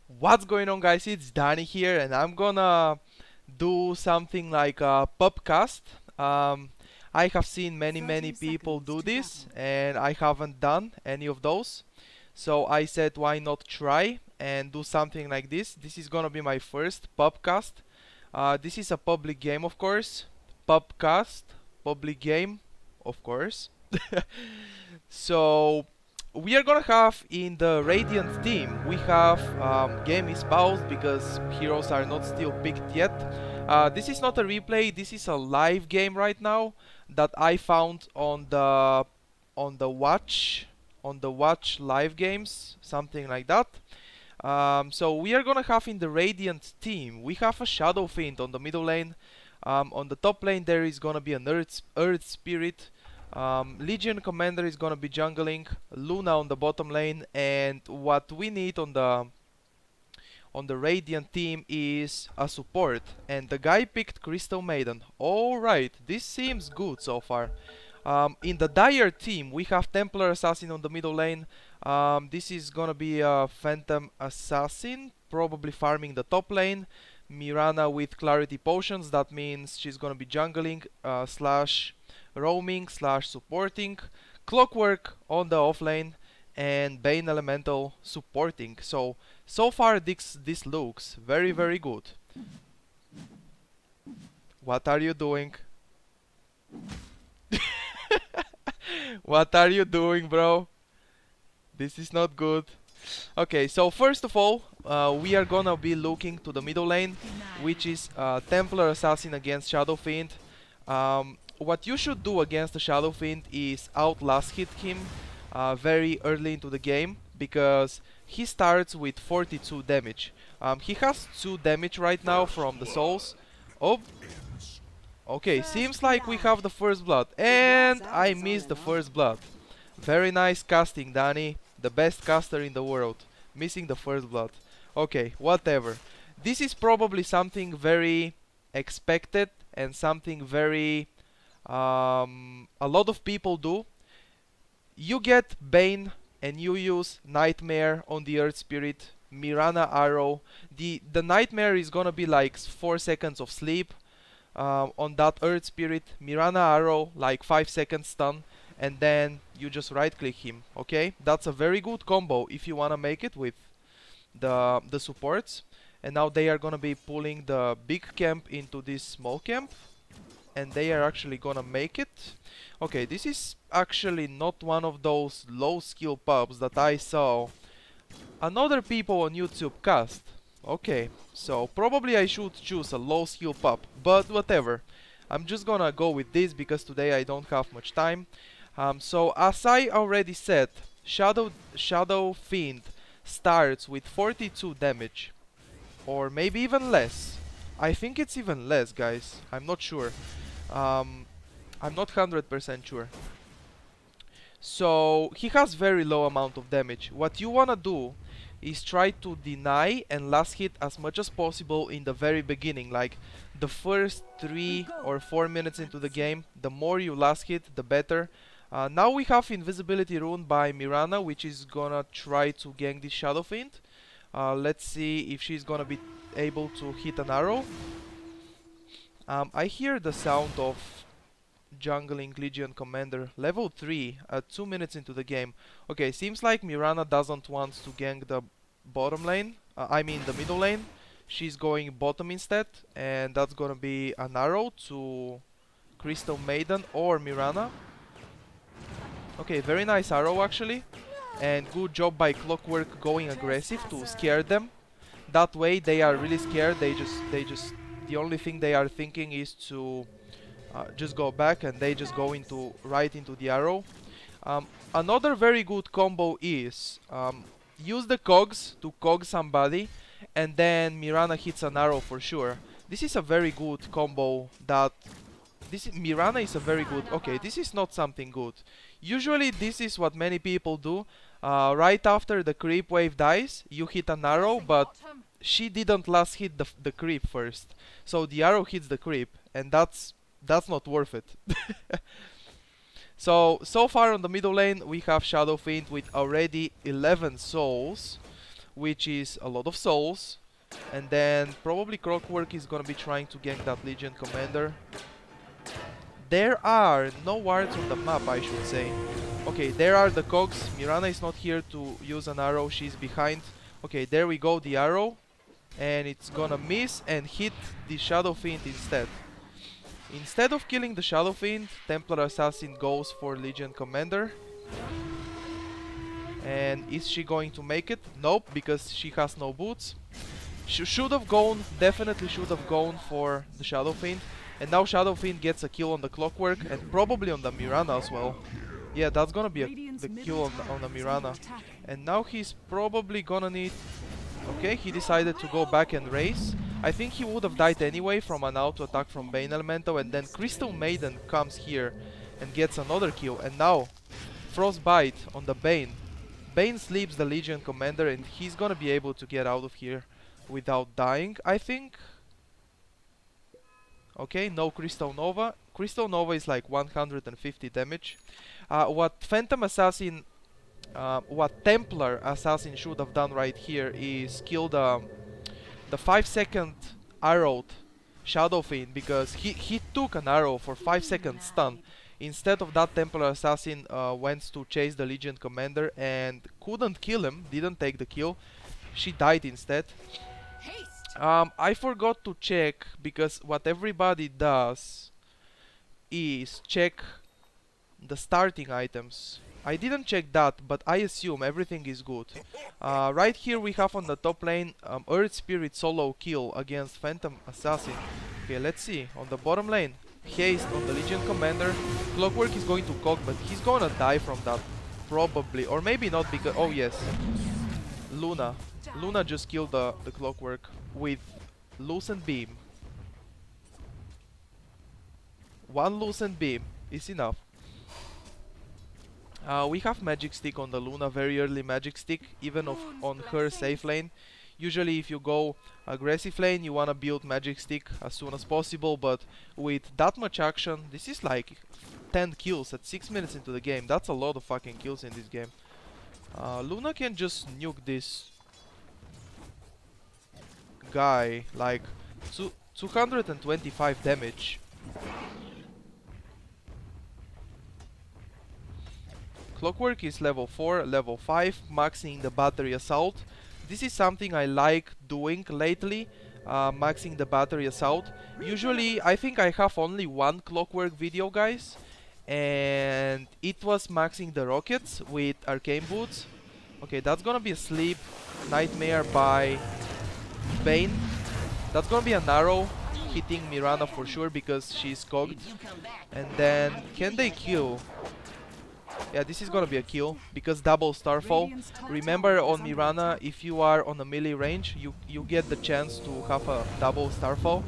What's going on, guys? It's Danny here, and I'm gonna do something like a podcast. Um, I have seen many 30 people seconds do to this, battle. and I haven't done any of those. So I said, why not try and do something like this? This is gonna be my first pubcast. This is a public game, of course. Pubcast, public game, of course. So we are gonna have in the Radiant team, we have game is paused because heroes are not still picked yet. This is not a replay, this is a live game right now that I found on the watch live games, something like that. So we are gonna have in the Radiant team, we have a Shadow Fiend on the middle lane. On the top lane there is gonna be an Earth Spirit. Legion Commander is gonna be jungling, Luna on the bottom lane, and what we need on the Radiant team is a support. And the guy picked Crystal Maiden. Alright, this seems good so far. In the Dire team, we have Templar Assassin on the middle lane. This is gonna be a Phantom Assassin, probably farming the top lane. Mirana with Clarity Potions, that means she's gonna be jungling slash roaming slash supporting. Clockwork on the off lane, and Bane Elemental supporting. So far this looks very good. What are you doing? What are you doing, bro? This is not good. Okay, so first of all, we are gonna be looking to the middle lane, which is Templar Assassin against Shadow Fiend. What you should do against the Shadow Fiend is outlast hit him very early into the game, because he starts with 42 damage. He has 2 damage right now from the souls. Oh, okay, seems like we have the first blood, and I missed the first blood. Very nice casting, Danny. The best caster in the world. Missing the first blood. Okay, whatever. This is probably something very expected and something very a lot of people do. You get Bane and you use Nightmare on the Earth Spirit, Mirana Arrow. The Nightmare is gonna be like 4 seconds of sleep on that Earth Spirit. Mirana Arrow, like 5 seconds stun, and then you just right click him. Okay, that's a very good combo if you wanna make it with the supports. And now they are gonna be pulling the big camp into this small camp, and they are actually gonna make it. Okay, this is actually not one of those low skill pubs that I saw another people on YouTube cast. Okay, so probably I should choose a low skill pub, but whatever. I'm just gonna go with this because today I don't have much time. So as I already said, Shadow Fiend starts with 42 damage, or maybe even less. I think it's even less, guys. I'm not sure. I'm not 100% sure. So he has very low amount of damage. What you wanna do is try to deny and last hit as much as possible in the very beginning, like the first 3 or 4 minutes into the game. The more you last hit, the better. Now we have Invisibility Rune by Mirana, which is gonna try to gank this Shadow Fiend. Let's see if she's gonna be able to hit an arrow. I hear the sound of jungling Legion Commander level 3 at 2 minutes into the game. Okay, seems like Mirana doesn't want to gank the bottom lane, I mean the middle lane. She's going bottom instead, and that's gonna be an arrow to Crystal Maiden or Mirana. Okay, very nice arrow actually, and good job by Clockwork going aggressive to scare them. That way they are really scared. The only thing they are thinking is to just go back, and they just go right into the arrow. Another very good combo is use the cogs to cog somebody, and then Mirana hits an arrow for sure. This is a very good combo. Mirana is a very good. Okay, this is not something good. Usually this is what many people do. Right after the creep wave dies, you hit an arrow, but she didn't last hit the creep first, so the arrow hits the creep, and that's not worth it. So far on the middle lane we have Shadow Fiend with already 11 souls, which is a lot of souls. And then probably Clockwork is gonna be trying to gank that Legion Commander. There are no wards on the map, I should say. Okay, there are the cogs. Mirana is not here to use an arrow, she's behind. Okay, there we go, the arrow. And it's gonna miss and hit the Shadow Fiend instead. Instead of killing the Shadow Fiend, Templar Assassin goes for Legion Commander. And is she going to make it? Nope, because she has no boots. She should have gone, definitely should have gone for the Shadow Fiend. And now Shadow Fiend gets a kill on the Clockwork and probably on the Mirana as well. Yeah, that's gonna be the kill on the Mirana. And now he's probably gonna need... Okay, he decided to go back and race. I think he would have died anyway from an auto attack from Bane Elemental, and then Crystal Maiden comes here and gets another kill. And now, Frostbite on the Bane. Bane sleeps the Legion Commander and he's gonna be able to get out of here without dying, I think. Okay, no Crystal Nova. Crystal Nova is like 150 damage. What Templar Assassin should have done right here is kill the 5-second arrowed Shadow Fiend, because he took an arrow for 5 seconds stun. Instead of that, Templar Assassin went to chase the Legion Commander and couldn't kill him, didn't take the kill. She died instead. I forgot to check, because what everybody does is check the starting items. I didn't check that, but I assume everything is good. Right here we have on the top lane Earth Spirit solo kill against Phantom Assassin. Okay, let's see. On the bottom lane, haste on the Legion Commander. Clockwork is going to cock, but he's gonna die from that. Probably, or maybe not, because... Oh yes, Luna. Luna just killed the Clockwork with Lucent Beam. One Lucent Beam is enough. We have Magic Stick on the Luna, very early Magic Stick, even on her safe lane. Usually if you go aggressive lane, you wanna build Magic Stick as soon as possible, but with that much action, this is like 10 kills at 6 minutes into the game. That's a lot of fucking kills in this game. Luna can just nuke this guy, like 225 damage. Clockwork is level 4, level 5, maxing the battery assault. This is something I like doing lately, maxing the battery assault. Usually, I think I have only one Clockwork video, guys, and it was maxing the rockets with arcane boots. Okay, that's gonna be a sleep nightmare by Bane. That's gonna be an arrow hitting Mirana for sure because she's cogged. And then, can they kill? Yeah, this is gonna be a kill because double Starfall. Remember, on Mirana, if you are on a melee range, you get the chance to have a double Starfall.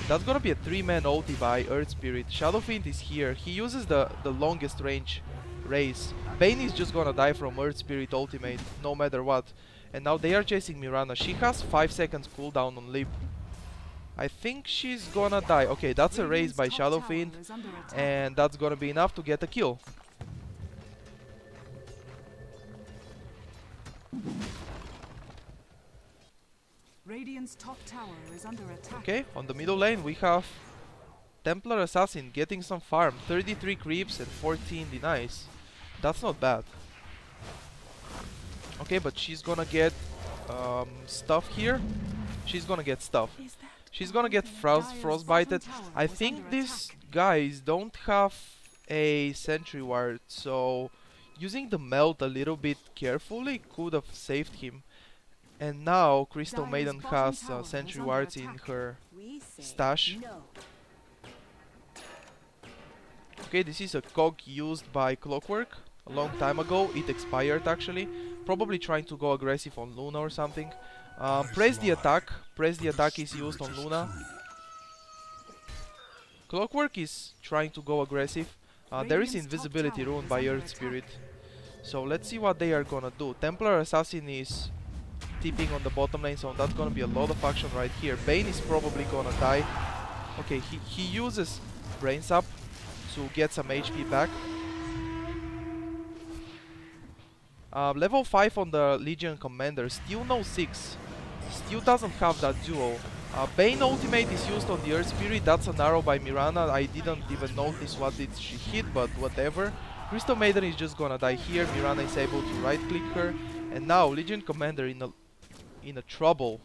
That's gonna be a 3-man ulti by Earth Spirit. Shadow Fiend is here. He uses the longest range race. Bane is just gonna die from Earth Spirit ultimate, no matter what. And now they are chasing Mirana. She has 5 seconds cooldown on Leap. I think she's gonna die. Okay, that's a race by Shadow Fiend, and that's gonna be enough to get a kill. Radiant's top tower is under attack. Okay, on the middle lane we have Templar Assassin getting some farm. 33 creeps and 14 denies. That's not bad. Okay, but she's gonna get stuff here. She's gonna get stuff. She's gonna get frostbited. I think these guys don't have a sentry ward, so using the melt a little bit carefully could have saved him. And now Crystal Maiden has sentry wards in her stash. Okay, this is a cog used by Clockwork a long time ago. It expired actually. Probably trying to go aggressive on Luna or something. Press the attack. Press the attack is used on Luna. Clockwork is trying to go aggressive. There is invisibility rune by Earth Spirit. So let's see what they are gonna do. Templar Assassin is tipping on the bottom lane, so that's gonna be a lot of action right here. Bane is probably gonna die. Okay, he uses Brain Sap to get some HP back. Level 5 on the Legion Commander, still no 6. Still doesn't have that duo. Bane ultimate is used on the Earth Spirit, that's an arrow by Mirana. I didn't even notice what did she hit, but whatever. Crystal Maiden is just gonna die here, Mirana is able to right click her. And now Legion Commander in a trouble.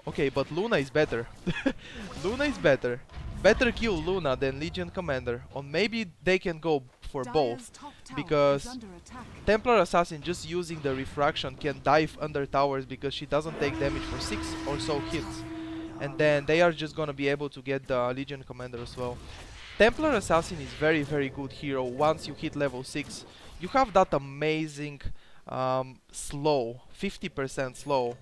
Okay, but Luna is better. Luna is better. Better kill Luna than Legion Commander. Or maybe they can go for both. Because Templar Assassin just using the refraction can dive under towers because she doesn't take damage for 6 or so hits. And then they are just gonna be able to get the Legion Commander as well. Templar Assassin is very good hero once you hit level 6. You have that amazing slow, 50% slow.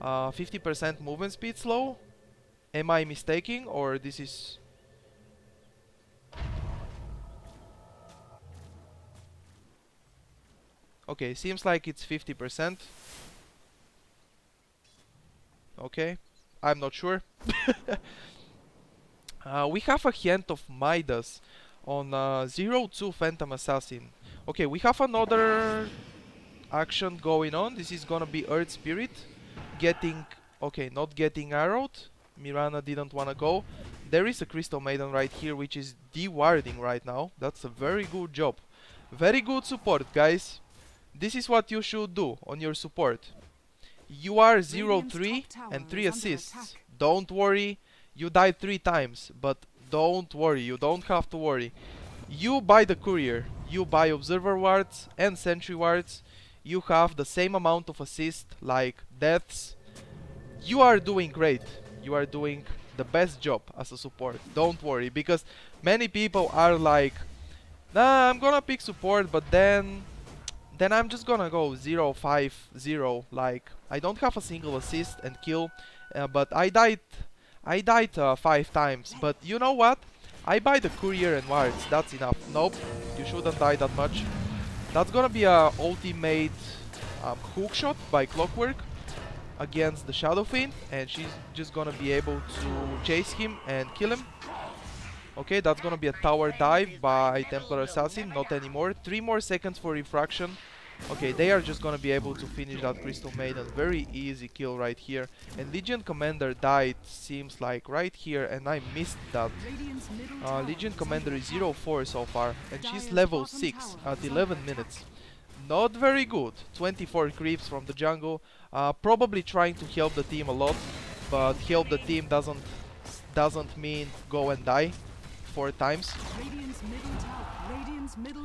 50% movement speed slow? Am I mistaking or this is... Okay, seems like it's 50%. Okay, I'm not sure. We have a hint of Midas on 0-2 Phantom Assassin. Okay, we have another action going on. This is gonna be Earth Spirit getting... Okay, not getting arrowed. Mirana didn't wanna go. There is a Crystal Maiden right here which is de-warding right now. That's a very good job. Very good support, guys. This is what you should do on your support. You are 0-3 and 3 assists. Don't worry, you died 3 times, but don't worry, you don't have to worry. You buy the courier, you buy observer wards and sentry wards. You have the same amount of assist like deaths. You are doing great. You are doing the best job as a support. Don't worry, because many people are like, nah, I'm gonna pick support, but then I'm just gonna go 0-5-0. Like, I don't have a single assist and kill, but I died 5 times. But you know what? I buy the courier and wards. That's enough. Nope, you shouldn't die that much. That's gonna be a ultimate hook shot by Clockwork against the Shadow Fiend, and she's just gonna be able to chase him and kill him. Okay, that's gonna be a tower dive by Templar Assassin, not anymore. 3 more seconds for refraction. Okay, they are just gonna be able to finish that Crystal Maiden. Very easy kill right here. And Legion Commander died, seems like, right here, and I missed that. Legion Commander is 0-4 so far, and she's level 6 at 11 minutes. Not very good. 24 creeps from the jungle. Probably trying to help the team a lot, but help the team doesn't mean go and die 4 times.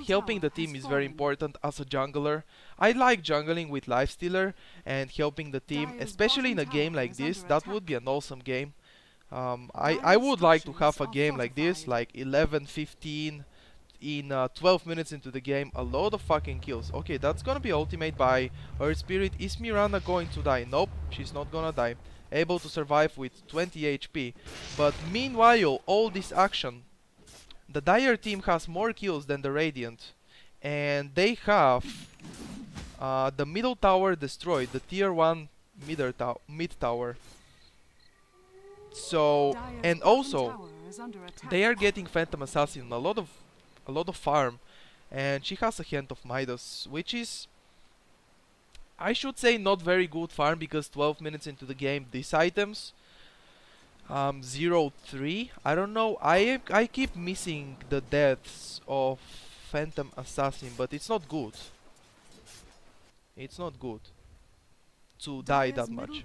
Helping the team is very important as a jungler. I like jungling with Lifestealer and helping the team, especially in a game like this. That would be an awesome game. I would like to have a game like this, like 11-15 in 12 minutes into the game. A lot of fucking kills. Okay, that's gonna be ultimate by Earth Spirit. Is Mirana going to die? Nope, she's not gonna die. Able to survive with 20 HP. But meanwhile, all this action, the Dire team has more kills than the Radiant, and they have the middle tower destroyed, the tier 1 mid tower. So, and also they are getting Phantom Assassin a lot of farm, and she has a Hand of Midas, which is, I should say, not very good farm, because 12 minutes into the game these items 0-3. I don't know. I keep missing the deaths of Phantom Assassin, but it's not good. It's not good to die that much.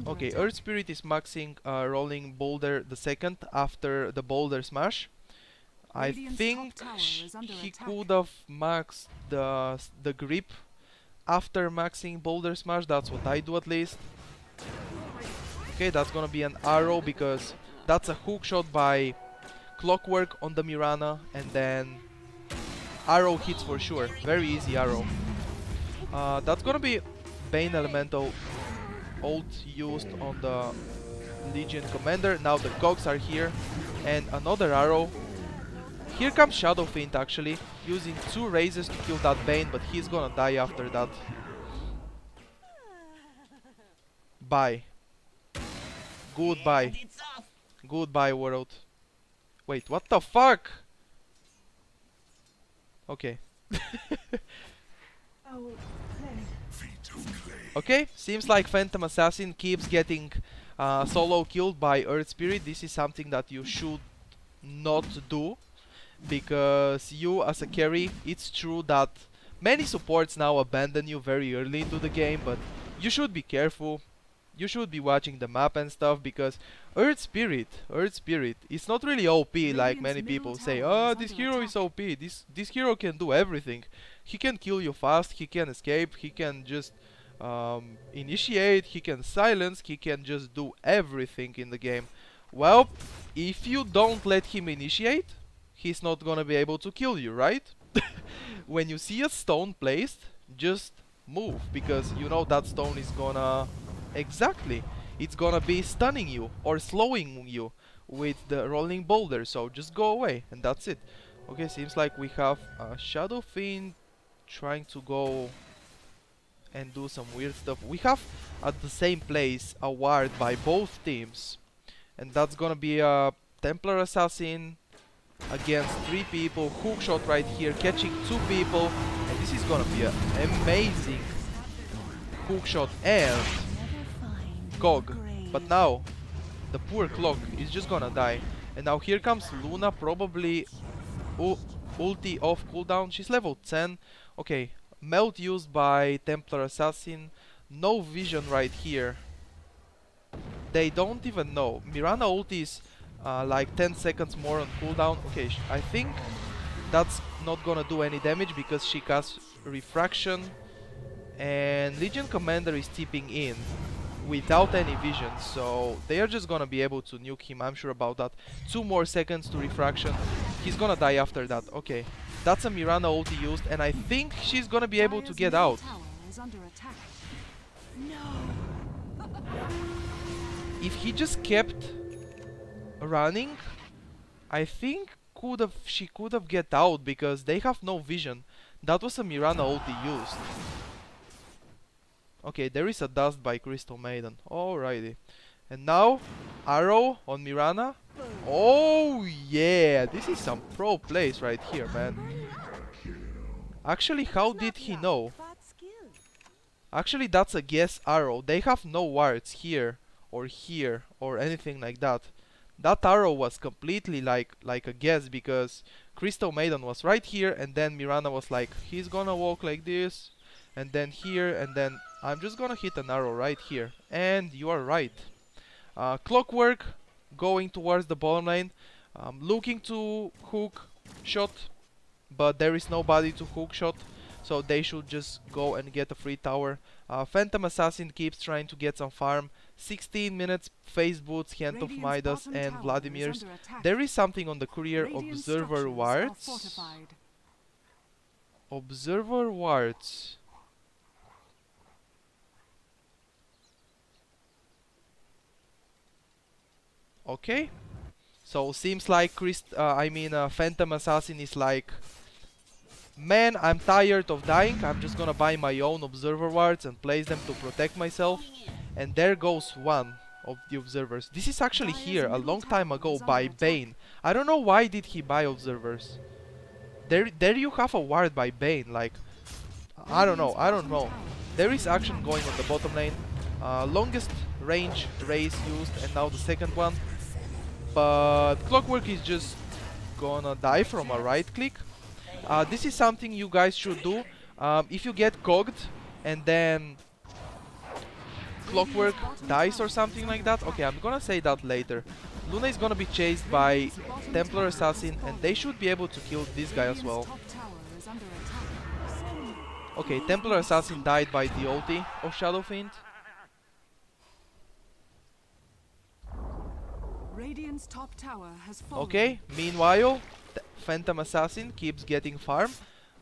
Okay, Earth Spirit is maxing Rolling Boulder the second after the Boulder Smash. I think he could have maxed the grip after maxing Boulder Smash. That's what I do at least. Okay, that's gonna be an arrow because that's a hook shot by Clockwork on the Mirana, and then arrow hits for sure. Very easy arrow. That's gonna be Bane Elemental ult used on the Legion Commander. Now the cogs are here, and another arrow. Here comes Shadow Fiend actually, using 2 raises to kill that Bane, but he's gonna die after that. Bye. Goodbye. Goodbye, world. Wait, what the fuck? Okay, Okay, seems like Phantom Assassin keeps getting solo killed by Earth Spirit. This is something that you should not do, because you as a carry, it's true that many supports now abandon you very early into the game, but you should be careful. You should be watching the map and stuff, because Earth Spirit, it's not really OP like many people say. Oh, this hero is OP. This hero can do everything. He can kill you fast. He can escape. He can just initiate. He can silence. He can just do everything in the game. Well, if you don't let him initiate, he's not gonna be able to kill you, right? When you see a stone placed, just move, because you know that stone is gonna... Exactly. It's gonna be stunning you or slowing you with the rolling boulder, so just go away and that's it. Okay, seems like we have a Shadow Fiend trying to go and do some weird stuff. We have at the same place a ward by both teams, and that's gonna be a Templar Assassin against 3 people. Hookshot right here, catching 2 people, and this is gonna be an amazing hookshot and Cog. But now the poor clock is just gonna die, and now here comes Luna, probably ulti off cooldown. She's level 10. Okay, melt used by Templar Assassin, no vision right here. They don't even know. Mirana ulti is like 10 seconds more on cooldown. Okay, I think that's not gonna do any damage because she casts Refraction, and Legion Commander is tipping in without any vision, so they are just gonna be able to nuke him, I'm sure about that. 2 more seconds to Refraction. He's gonna die after that. Okay, that's a Mirana ulti used, and I think she's gonna be able to get out. If he just kept running, I think she could have get out, because they have no vision. That was a Mirana ulti used. Okay, there is a dust by Crystal Maiden. Alrighty. And now, arrow on Mirana. Oh yeah, this is some pro plays right here, man. Actually, how did he know? Actually, that's a guess arrow. They have no wards here or anything like that. That arrow was completely like a guess, because Crystal Maiden was right here, and then Mirana was like, he's gonna walk like this, and then here, and then I'm just gonna hit an arrow right here. And you are right. Clockwork going towards the bottom lane, looking to hook shot, but there is nobody to hook shot, so they should just go and get a free tower. Phantom Assassin keeps trying to get some farm. 16 minutes, Phase Boots, Hand of Midas, and Vladimir's. There is something on the courier. Observer wards. Observer wards. Okay. So seems like Phantom Assassin is like, man, I'm tired of dying. I'm just gonna buy my own observer wards and place them to protect myself. And there goes one of the observers. This is actually here a long time ago by Bane. I don't know why did he buy observers. There you have a ward by Bane. Like, I don't know. There is action going on the bottom lane. Longest range race used, and now the second one. But Clockwork is just gonna die from a right click. This is something you guys should do. If you get cogged and then Clockwork dies or something like that. Okay, I'm gonna say that later. Luna is gonna be chased by Templar Assassin, and they should be able to kill this guy as well. Okay, Templar Assassin died by the ulti of Shadow Fiend. Radiant's top tower has fallen. Okay, meanwhile, Phantom Assassin keeps getting farm.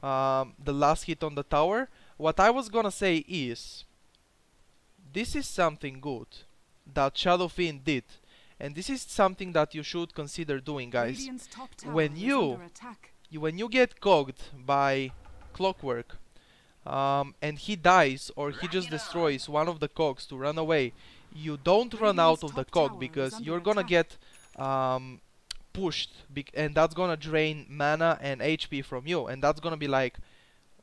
The last hit on the tower. What I was gonna say is, this is something good that Shadow Fiend did, and this is something that you should consider doing, guys. When you get cogged by Clockwork, and he dies or he just destroys one of the cogs to run away, you don't run out of the cog, because you're gonna get pushed, and that's gonna drain mana and HP from you, and that's gonna be like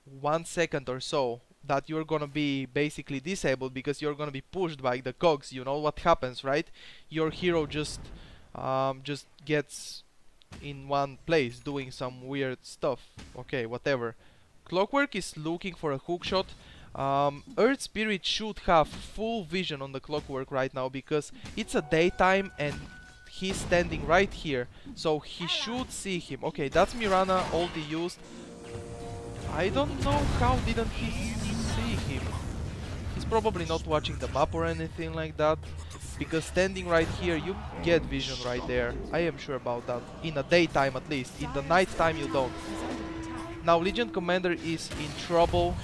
1 second or so that you're gonna be basically disabled because you're gonna be pushed by the cogs. You know what happens, right? Your hero just gets in one place doing some weird stuff. Okay, whatever. Clockwork is looking for a hookshot. Earth Spirit should have full vision on the Clockwork right now because it's a daytime and he's standing right here, so he should see him. Okay, that's Mirana ulti used. I don't know how didn't he see him. He's probably not watching the map or anything like that, because standing right here you get vision right there. I am sure about that. In the daytime at least. In the nighttime you don't. Now Legion Commander is in trouble.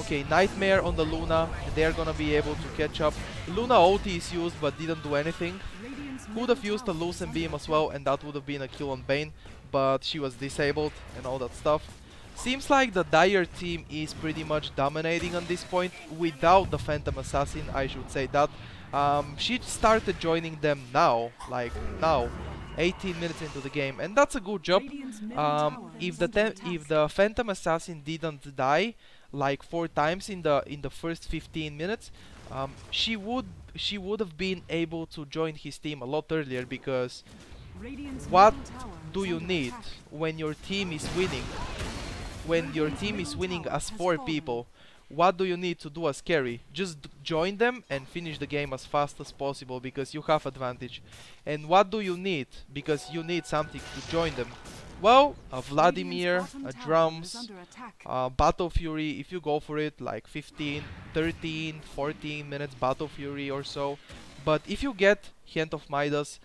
Okay, Nightmare on the Luna. They are gonna be able to catch up. Luna ulti is used but didn't do anything. Could have used a Lucent Beam as well and that would have been a kill on Bane, but she was disabled and all that stuff. Seems like the Dire team is pretty much dominating on this point without the Phantom Assassin, I should say that. She started joining them now, like now, 18 minutes into the game, and that's a good job. If the Phantom Assassin didn't die like 4 times in the first 15 minutes, she would have been able to join his team a lot earlier, because what do you need when your team is winning? When your team is winning as 4 people, what do you need to do as carry? Just join them and finish the game as fast as possible because you have advantage. And what do you need? Because you need something to join them. Well, a Vladimir, a Drums, Battle Fury, if you go for it, like 15, 13, 14 minutes Battle Fury or so. But if you get Hand of Midas,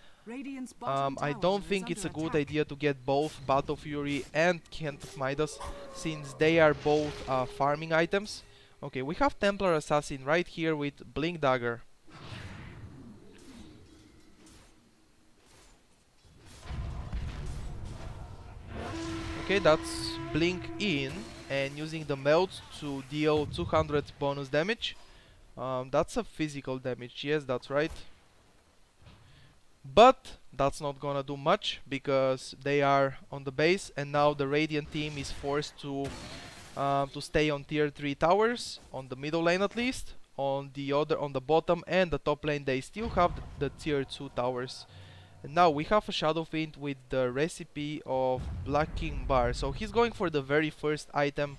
I don't think it's a good idea to get both Battle Fury and Hand of Midas, since they are both farming items. Okay, we have Templar Assassin right here with Blink Dagger. Okay, that's Blink in and using the melt to deal 200 bonus damage. That's a physical damage, yes, that's right. But that's not gonna do much because they are on the base, and now the Radiant team is forced to stay on tier 3 towers, on the middle lane at least. On the bottom and the top lane they still have the tier 2 towers. And now we have a Shadow Fiend with the recipe of Black King Bar, so he's going for the very first item,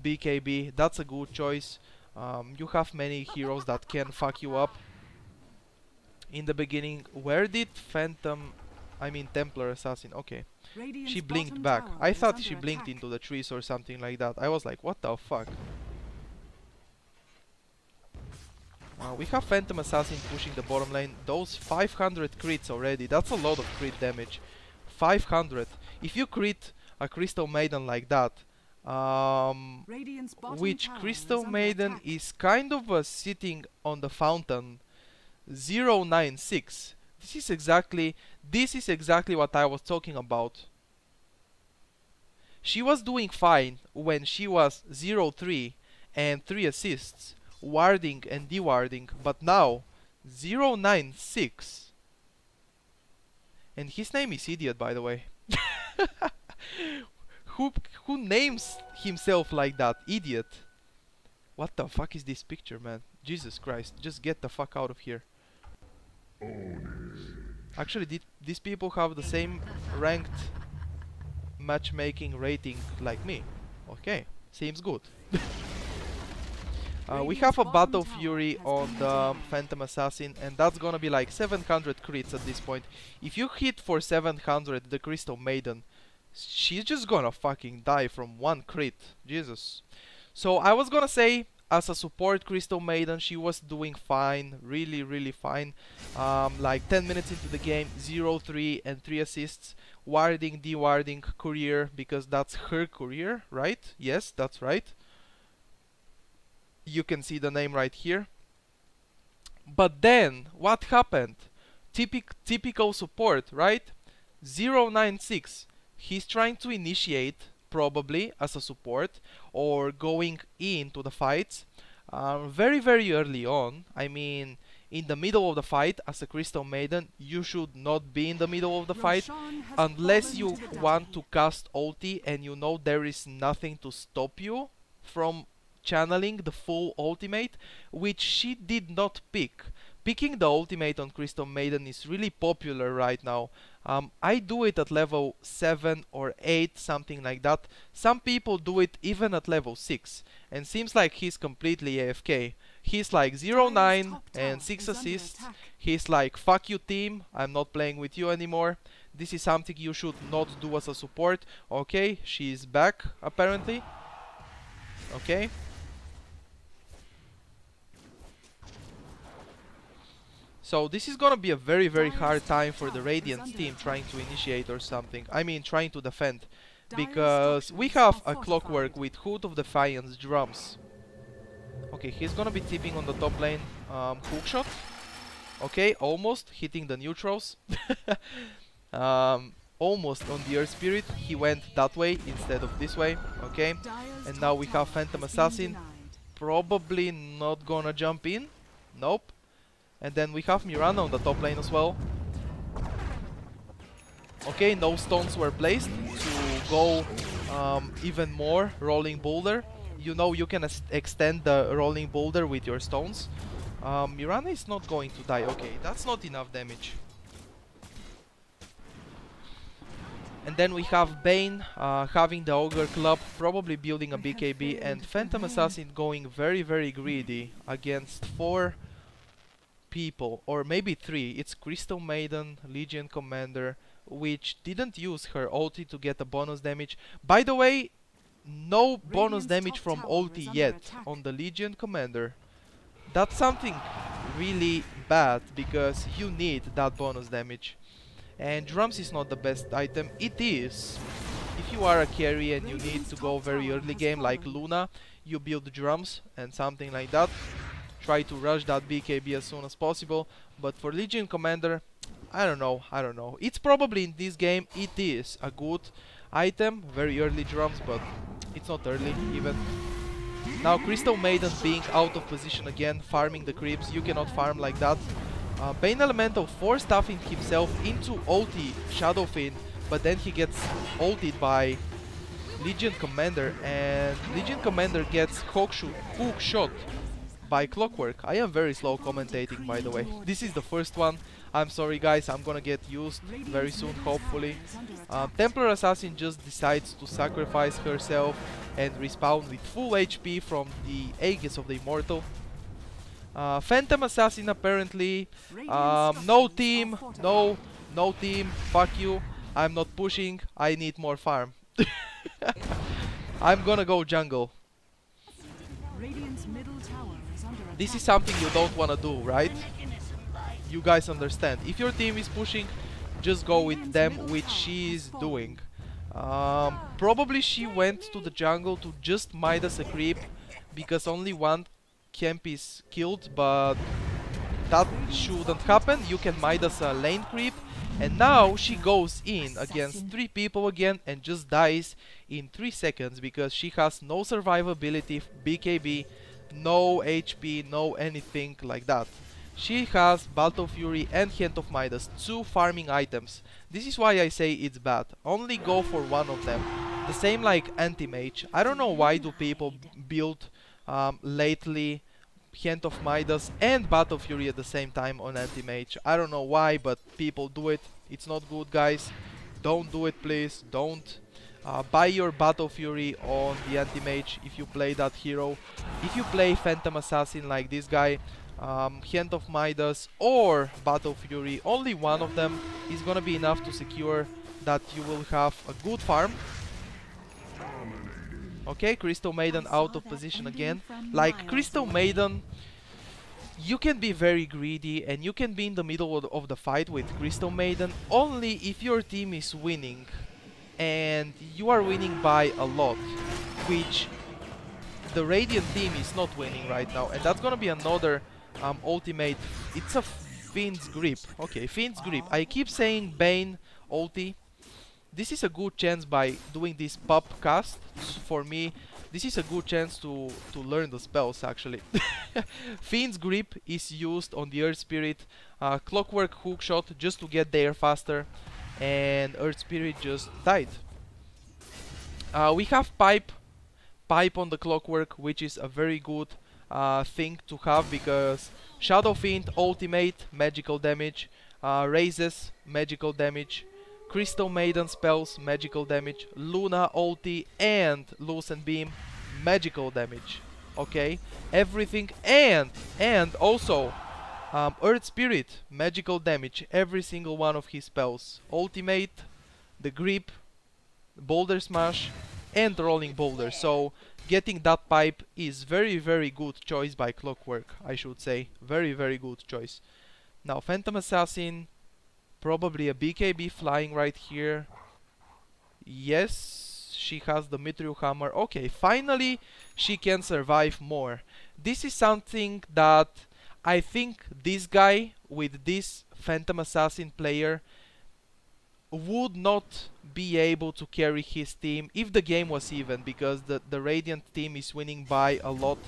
BKB. That's a good choice. You have many heroes that can fuck you up. In the beginning, where did Templar Assassin? Okay, she blinked back. I thought she blinked into the trees or something like that. I was like, what the fuck? We have Phantom Assassin pushing the bottom lane. Those 500 crits already, that's a lot of crit damage. 500. If you crit a Crystal Maiden like that, which Crystal Maiden is kind of sitting on the fountain, 096. This is exactly what I was talking about. She was doing fine when she was 0-3 and 3 assists, warding and dewarding, but now 096. And his name is Idiot, by the way. Who names himself like that? Idiot. What the fuck is this picture, man? Jesus Christ, just get the fuck out of here. Actually, these people have the same ranked matchmaking rating like me. Okay, seems good. We have a Battle Fury on the Phantom Assassin, and that's gonna be like 700 crits at this point. If you hit for 700 the Crystal Maiden, she's just gonna fucking die from 1 crit. Jesus. So I was gonna say, as a support Crystal Maiden, she was doing fine, really fine. Like 10 minutes into the game, 0-3 and 3 assists, warding, dewarding, courier, because that's her courier, right? Yes, that's right. You can see the name right here. But then, what happened? Typical support, right? 096. He's trying to initiate, probably as a support, or going into the fights very early on. I mean, in the middle of the fight, as a Crystal Maiden, you should not be in the middle of the fight unless you want to cast ulti and you know there is nothing to stop you. from channeling the full ultimate, which she did not pick. Picking the ultimate on Crystal Maiden is really popular right now. I do it at level 7 or 8, something like that. Some people do it even at level 6, and seems like he's completely AFK. He's like 0-9 and 6 assists. He's like, fuck you team, I'm not playing with you anymore. This is something you should not do as a support. Okay, she's back apparently. Okay. So this is gonna be a very hard time for the Radiant team trying to initiate or something. I mean trying to defend. Because we have a Clockwork with Hood of Defiance drums. Okay, he's gonna be tipping on the top lane. Hookshot. Okay, almost hitting the neutrals. Almost on the Earth Spirit. He went that way instead of this way. Okay. And now we have Phantom Assassin. Probably not gonna jump in. Nope. And then we have Mirana on the top lane as well. Okay, no stones were placed to go even more rolling boulder. You know you can extend the rolling boulder with your stones. Mirana is not going to die. Okay, that's not enough damage. And then we have Bane having the Ogre Club, probably building a BKB, and Phantom Assassin going very greedy against 4 people, or maybe 3. It's Crystal Maiden, Legion Commander, which didn't use her ulti to get a bonus damage. By the way, no bonus damage from ulti yet on the Legion Commander. That's something really bad, because you need that bonus damage. And drums is not the best item. It is if you are a carry and you need to go very early game like Luna, you build drums and something like that. Try to rush that BKB as soon as possible. But for Legion Commander, I don't know. It's probably in this game, it is a good item. Very early drums, but it's not early even. Now Crystal Maiden being out of position again, farming the creeps. You cannot farm like that. Bane Elemental force-stuffing himself into ulti Shadowfin, but then he gets ulted by Legion Commander, and Legion Commander gets hook shot by Clockwork. I am very slow commentating, by the way. This is the first one. I'm sorry guys, I'm gonna get used very soon, hopefully. Templar Assassin just decides to sacrifice herself and respawn with full HP from the Aegis of the Immortal. Phantom Assassin apparently, no team, no team, fuck you, I'm not pushing, I need more farm. I'm gonna go jungle. This is something you don't wanna do, right? You guys understand. If your team is pushing, just go with them, which she is doing. Probably she went to the jungle to just Midas a creep, because only one camp is killed, but that shouldn't happen. You can Midas a lane creep, and now she goes in against 3 people again and just dies in 3 seconds because she has no survivability, BKB, no HP, no anything like that. She has Battle Fury and Hand of Midas, 2 farming items. This is why I say it's bad. Only go for one of them. The same like Anti-Mage. I don't know why do people build lately Hand of Midas and Battle Fury at the same time on Anti-Mage. I don't know why, but people do it. It's not good, guys. Don't do it, please. Don't. Buy your Battle Fury on the Anti-Mage if you play that hero. If you play Phantom Assassin like this guy, Hand of Midas or Battle Fury, only one of them is gonna be enough to secure that you will have a good farm. Okay, Crystal Maiden out of position again. Like Crystal Maiden, you can be very greedy and you can be in the middle of the fight with Crystal Maiden only if your team is winning and you are winning by a lot, which the Radiant team is not winning right now, and that's gonna be another ultimate. It's a Fiend's Grip. Okay, Fiend's Grip. I keep saying Bane ulti. This is a good chance by doing this pop cast. For me, this is a good chance to learn the spells actually. Fiend's Grip is used on the Earth Spirit, Clockwork Hookshot just to get there faster, and Earth Spirit just died. We have Pipe pipe on the Clockwork, which is a very good thing to have, because Shadow Fiend, ultimate, magical damage, raises, magical damage, Crystal Maiden spells, magical damage, Luna ulti and Lucent Beam, magical damage. Okay, everything, and also Earth Spirit, magical damage, every single one of his spells, ultimate, the grip, boulder smash, and rolling boulder. So getting that pipe is very good choice by Clockwork, I should say. Very good choice. Now Phantom Assassin, probably a BKB flying right here. Yes, she has the Mithril Hammer. Okay, finally she can survive more. This is something that I think this guy with this Phantom Assassin player would not be able to carry his team if the game was even, because the Radiant team is winning by a lot.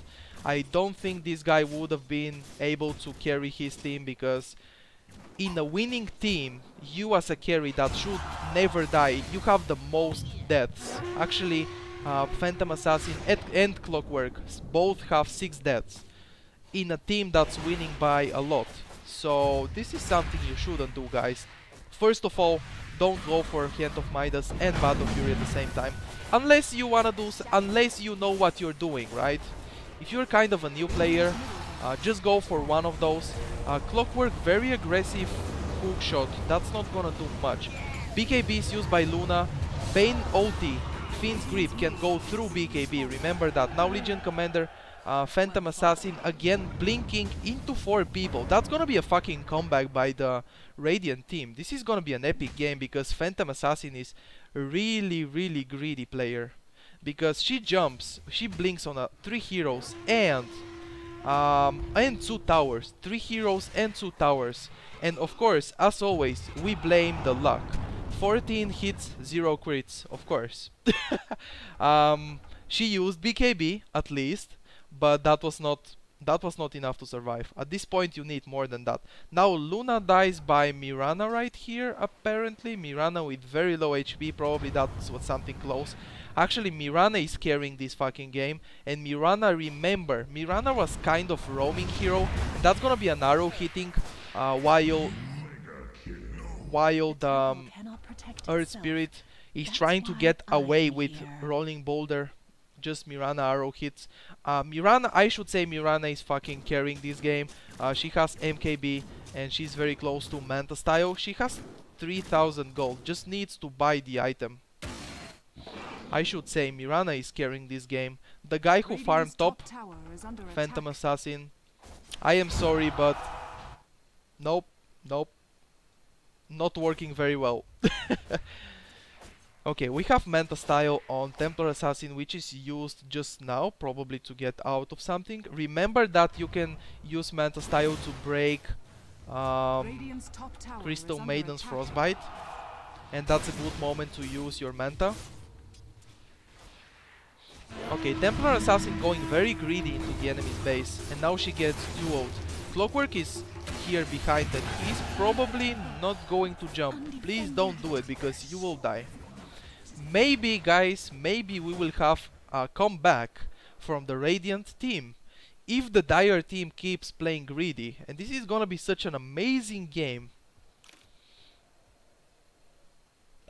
I don't think this guy would have been able to carry his team, because in a winning team, you as a carry that should never die, you have the most deaths. Actually, Phantom Assassin and Clockwork both have 6 deaths in a team that's winning by a lot. So this is something you shouldn't do, guys. First of all, don't go for Hand of Midas and Battle Fury at the same time, unless you wanna do, unless you know what you're doing, right? If you're kind of a new player, just go for one of those. Clockwork, very aggressive hook shot, that's not gonna do much. BKB is used by Luna. Bane ulti, Fiend's Grip can go through BKB, remember that. Now Legion Commander, Phantom Assassin again blinking into 4 people. That's gonna be a fucking comeback by the Radiant team. This is gonna be an epic game, because Phantom Assassin is a really greedy player. Because she jumps, she blinks on 3 heroes and 2 towers. 3 heroes and 2 towers. And of course, as always, we blame the luck. 14 hits, 0 crits, of course. She used BKB at least, but that was not enough to survive. At this point you need more than that. Now Luna dies by Mirana right here, apparently. Mirana with very low HP, probably that was something close. Actually, Mirana is carrying this fucking game, and Mirana, remember, Mirana was kind of roaming hero, and that's gonna be an arrow hitting while the Earth Spirit is trying to get away with rolling boulder. Just Mirana arrow hits. Mirana, I should say Mirana is fucking carrying this game. She has MKB and she's very close to Manta style. She has 3000 gold, just needs to buy the item. I should say Mirana is carrying this game. The guy who farmed top, Phantom Assassin, I am sorry, but nope, not working very well. Okay, we have Manta style on Templar Assassin, which is used just now, probably to get out of something. Remember that you can use Manta style to break Crystal Maiden's Frostbite, and that's a good moment to use your Manta. Okay, Templar Assassin going very greedy into the enemy's base, and now she gets dueled. Clockwork is here behind, and he's probably not going to jump. Please don't do it, because you will die. Maybe, guys, maybe we will have a comeback from the Radiant team if the Dire team keeps playing greedy, and this is gonna be such an amazing game.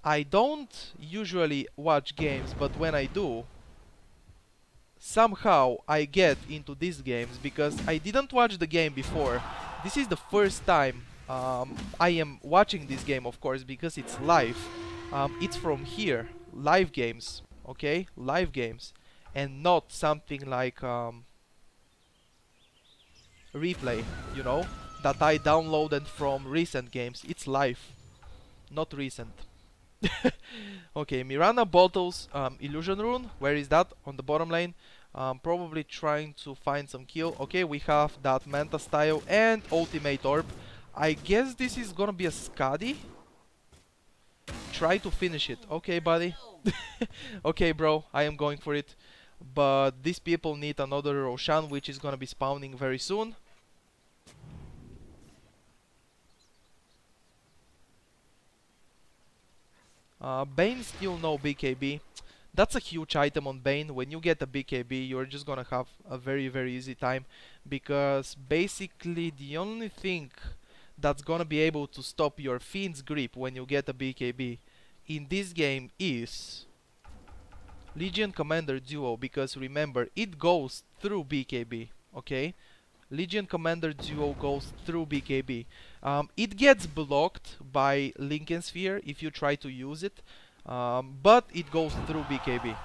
I don't usually watch games, but when I do, somehow I get into these games, because I didn't watch the game before. This is the first time I am watching this game, of course, because it's live. It's from here, live games, okay? Live games, and not something like replay, you know, that I downloaded from recent games. It's live, not recent. Okay, Mirana bottles Illusion Rune. Where is that? On the bottom lane. Probably trying to find some kill. Okay, we have that Manta style and Ultimate Orb. I guess this is gonna be a Skadi. Try to finish it. Okay, buddy. Okay, bro, I am going for it. But these people need another Roshan, which is gonna be spawning very soon. Bane still no BKB. That's a huge item on Bane. When you get a BKB, you're just gonna have a very easy time, because basically the only thing that's gonna be able to stop your Fiend's grip when you get a BKB in this game is Legion Commander Duo, because remember, it goes through BKB, okay? Legion Commander Duo goes through BKB. It gets blocked by Lincoln Sphere if you try to use it, but it goes through BKB.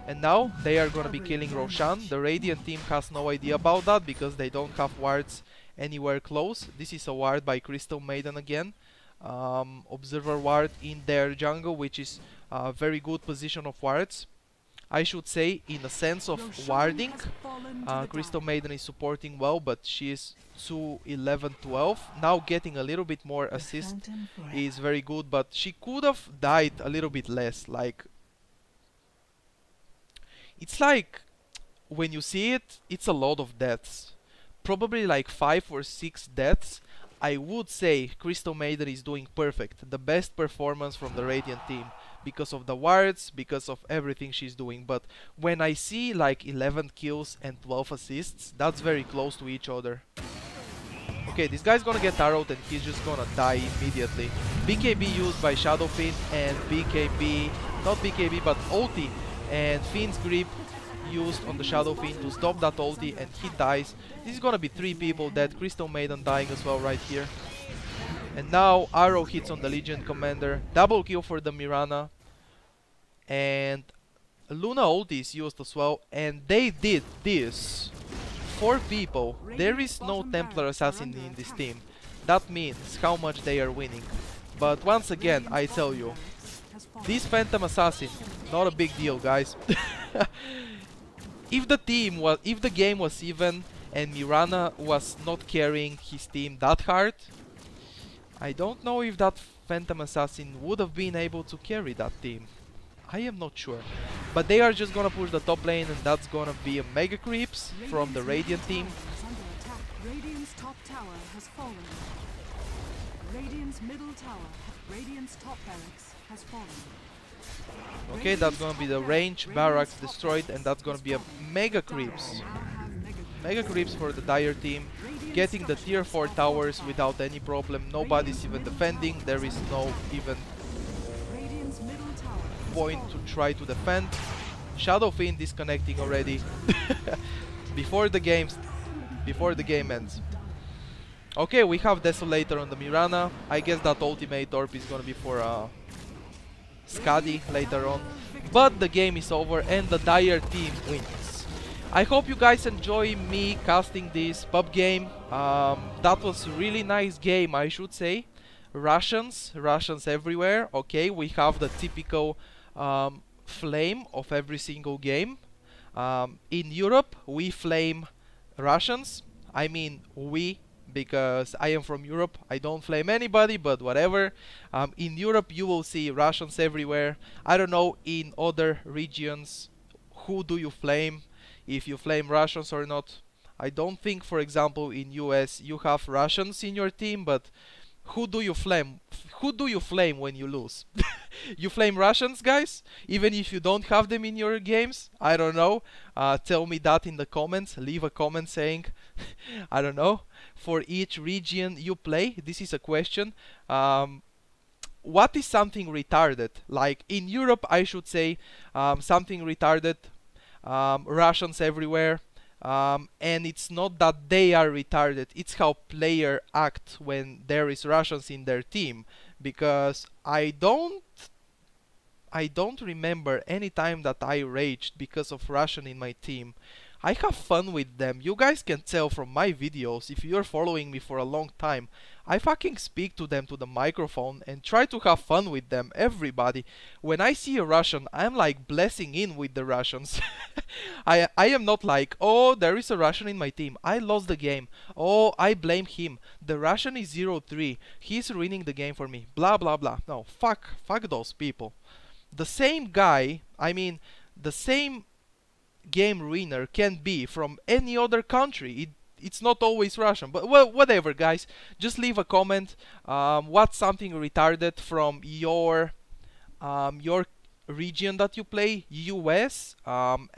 And now they are gonna be killing Roshan. The Radiant team has no idea about that because they don't have wards anywhere close. This is a ward by Crystal Maiden again. Observer ward in their jungle, which is a very good position of wards. I should say, in a sense of warding, Crystal Maiden is supporting well, but she is 2-11-12. Now getting a little bit more assist is very good, but she could have died a little bit less. Like, it's like, when you see it, it's a lot of deaths. Probably like 5 or 6 deaths. I would say Crystal Maiden is doing perfect. The best performance from the Radiant team. Because of the wards, because of everything she's doing. But when I see like 11 kills and 12 assists, that's very close to each other. Okay, this guy's gonna get arrowed and he's just gonna die immediately. BKB used by Shadow Fiend and BKB, not BKB but ulti, and Fiend's grip used on the Shadow Fiend to stop that ulti, and he dies. This is gonna be 3 people dead, Crystal Maiden dying as well right here. And now arrow hits on the Legion Commander, double kill for the Mirana, and Luna ulti is used as well, and they did this. 4 people. There is no Templar Assassin in this team. That means how much they are winning. But once again, I tell you, this Phantom Assassin, not a big deal, guys. If the game was even and Mirana was not carrying his team that hard, I don't know if that Phantom Assassin would have been able to carry that team. I am not sure. But they are just gonna push the top lane, and that's gonna be a Mega Creeps from the Radiant team. Radiant's top tower has fallen. Radiant's middle tower, Radiant's top barracks has fallen. Okay, that's gonna be the range barracks destroyed, and that's gonna be a Mega Creeps. Mega Creeps for the Dire team, getting the tier 4 towers without any problem. Nobody's even defending, there is no even point to try to defend. Shadow Fiend disconnecting already before the game ends. Okay, we have Desolator on the Mirana. I guess that ultimate orb is gonna be for Skadi later on. But the game is over and the Dire team wins. I hope you guys enjoy me casting this pub game. That was a really nice game, I should say. Russians everywhere. Okay, we have the typical flame of every single game. In Europe, we flame Russians. I mean, we, because I am from Europe. I don't flame anybody, but whatever. In Europe, you will see Russians everywhere. I don't know in other regions, who do you flame? If you flame Russians or not. I don't think, for example, in US you have Russians in your team, but who do you flame? Who do you flame when you lose? You flame Russians, guys? Even if you don't have them in your games? I don't know. Tell me that in the comments. Leave a comment saying, I don't know, for each region you play. This is a question. What is something retarded? Like in Europe, I should say something retarded. Russians everywhere. And it's not that they are retarded, it's how players act when there is Russians in their team. Because I don't remember any time that I raged because of Russian in my team. I have fun with them. You guys can tell from my videos, if you're following me for a long time, I fucking speak to them to the microphone and try to have fun with them, everybody. When I see a Russian, I'm like blessing in with the Russians. I am not like, oh, there is a Russian in my team, I lost the game, oh, I blame him, the Russian is 0-3, he's ruining the game for me, blah blah blah. No, fuck those people. The same guy, I mean, the same game ruiner can be from any other country. It's not always Russian, but well, whatever, guys. Just leave a comment. What's something retarded from your region that you play, US,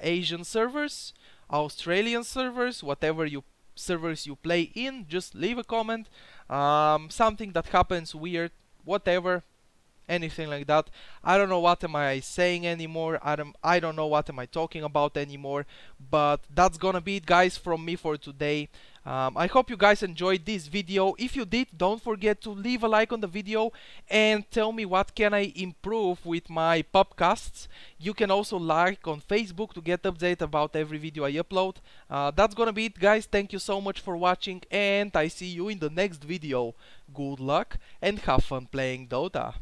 Asian servers, Australian servers, whatever you servers you play in, just leave a comment. Something that happens weird, whatever, anything like that. I don't know what am I saying anymore. I don't know what am I talking about anymore. But that's gonna be it, guys, from me for today. I hope you guys enjoyed this video. If you did, don't forget to leave a like on the video and tell me what can I improve with my podcasts. You can also like on Facebook to get update about every video I upload. That's gonna be it, guys. Thank you so much for watching, and I see you in the next video. Good luck and have fun playing Dota.